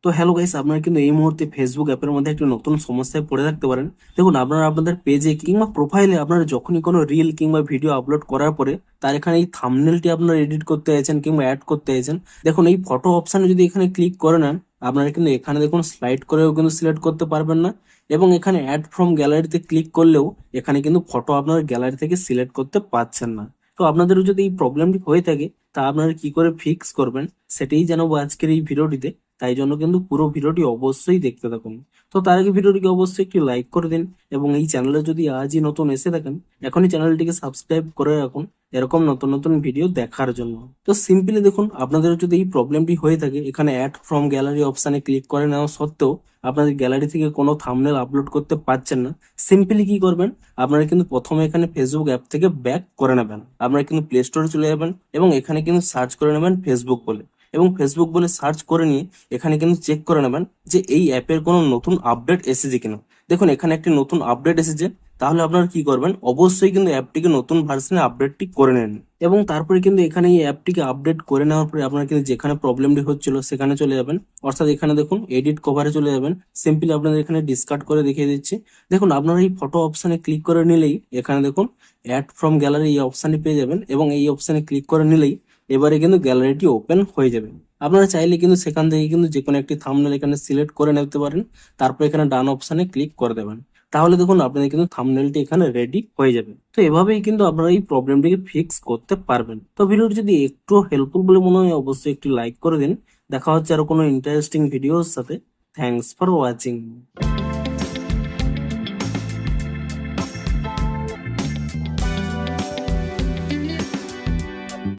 তো hello guys, আপনারা কিন্তু এই মুহূর্তে ফেসবুক অ্যাপের মধ্যে একটি নতুন সমস্যায় পড়ে থাকতে পারেন। দেখুন, আপনারা আপনাদের পেজে কিংবা প্রোফাইলে আপনারা যখনই কোনো রিল কিংবা ভিডিও আপলোড করার পরে তার এখানে এই থাম্বনেলটি আপনারা এডিট করতে চাইছেন কিংবা অ্যাড করতে চাইছেন, দেখুন এই ফটো অপশানে যদি এখানে ক্লিক করে নেন, আপনারা কিন্তু এখানে দেখুন স্লাইড করেও কিন্তু সিলেক্ট করতে পারবেন না। এবং এখানে অ্যাড ফ্রম গ্যালারিতে ক্লিক করলেও এখানে কিন্তু ফটো আপনার গ্যালারি থেকে সিলেক্ট করতে পারছেন না। তো আপনাদেরও যদি এই প্রবলেমটি হয়ে থাকে, তা আপনারা কি করে ফিক্স করবেন সেটাই জানাবো আজকের এই ভিডিওটিতে। তাই জন্য কিন্তু পুরো ভিডিওটি অবশ্যই দেখতে থাকুন। তো তার আগে ভিডিওটিকে অবশ্যই একটি লাইক করে দিন, এবং এই চ্যানেলে যদি আজই নতুন এসে থাকেন, এখনই চ্যানেলটিকে সাবস্ক্রাইব করে রাখুন এরকম নতুন নতুন ভিডিও দেখার জন্য। তো সিম্পলি দেখুন, আপনাদের যদি এই প্রবলেমটি হয়ে থাকে, এখানে অ্যাড ফ্রম গ্যালারি অপশানে ক্লিক করে নেওয়া সত্ত্বেও আপনাদের গ্যালারি থেকে কোনো থাম্বনেল আপলোড করতে পারছেন না, সিম্পলি কি করবেন, আপনারা কিন্তু প্রথমে এখানে ফেসবুক অ্যাপ থেকে ব্যাক করে নেবেন। আপনারা কিন্তু প্লে স্টোরে চলে যাবেন এবং এখানে কিন্তু সার্চ করে নেবেন ফেসবুক বলে, এবং ফেসবুক বলে সার্চ করে নিয়ে এখানে কিন্তু চেক করে নেবেন যে এই অ্যাপের কোনো নতুন আপডেট এসেছে কিনা। দেখুন এখানে একটি নতুন আপডেট এসেছে, তাহলে আপনারা কি করবেন, অবশ্যই কিন্তু অ্যাপটিকে নতুন ভার্সনে আপডেটটি করে নেন। এবং তারপরে কিন্তু এখানে এই অ্যাপটিকে আপডেট করে নেওয়ার পরে আপনারা কিন্তু যেখানে প্রবলেমটি হচ্ছিল সেখানে চলে যাবেন, অর্থাৎ এখানে দেখুন এডিট কভারে চলে যাবেন। সিম্পলি আপনাদের এখানে ডিসকার্ড করে দেখিয়ে দিচ্ছি। দেখুন আপনারা এই ফটো অপশানে ক্লিক করে নিলেই এখানে দেখুন অ্যাড ফ্রম গ্যালারি এই অপশানটি পেয়ে যাবেন, এবং এই অপশানে ক্লিক করে নিলেই এবারে কিন্তু গ্যালারিটি ওপেন হয়ে যাবে। আপনারা চাইলে কিন্তু সেখান থেকে কিন্তু যে কোনো একটি থাম্বনেল এখানে সিলেক্ট করে নিতে পারেন, তারপর এখানে ডান অপশানে ক্লিক করে দেবেন। তাহলে দেখুন আপনাদের কিন্তু থাম্বনেলটি এখানে রেডি হয়ে যাবে। তো এভাবেই কিন্তু আপনারা এই প্রবলেমটিকে ফিক্স করতে পারবেন। তো ভিডিওটি যদি একটু হেল্পফুল বলে মনে হয়, অবশ্যই একটি লাইক করে দিন। দেখা হচ্ছে আরো কোনো ইন্টারেস্টিং ভিডিওর সাথে। Thanks for watching.